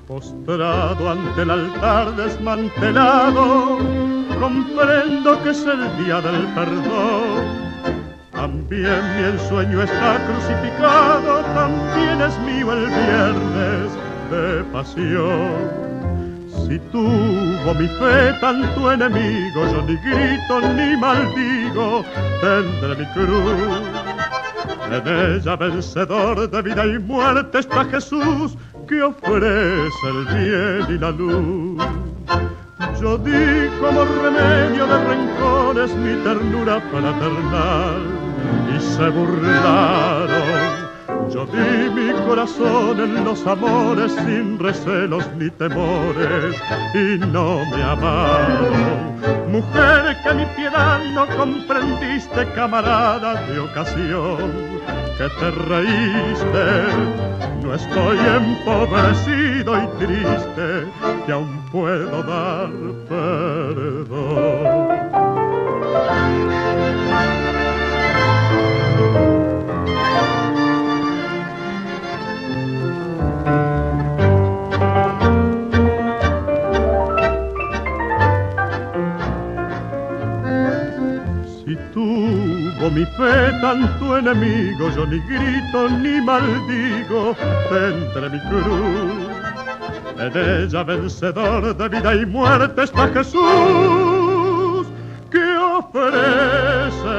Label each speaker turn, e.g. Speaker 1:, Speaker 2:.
Speaker 1: Postrado ante el altar desmantelado, comprendo que es el día del perdón. También mi ensueño está crucificado, también es mío el viernes de pasión. Si tuvo mi fe tanto enemigo, yo ni grito ni maldigo, tendré mi cruz. En ella vencedor de vida y muerte está Jesús, que ofrece el bien y la luz. Yo di como remedio de rencores mi ternura fraternal y se burlaron. Yo di mi corazón en los amores sin recelos ni temores y no me amaron. Mujer que mi piedad no comprendiste, camarada de ocasión, que te reíste. No estoy empobrecido y triste, que aún puedo dar perdón. Si tuvo mi fe tanto enemigo, yo ni grito ni maldigo, tendré mi cruz. En ella vencedor de vida y muerte está Jesús, que ofrece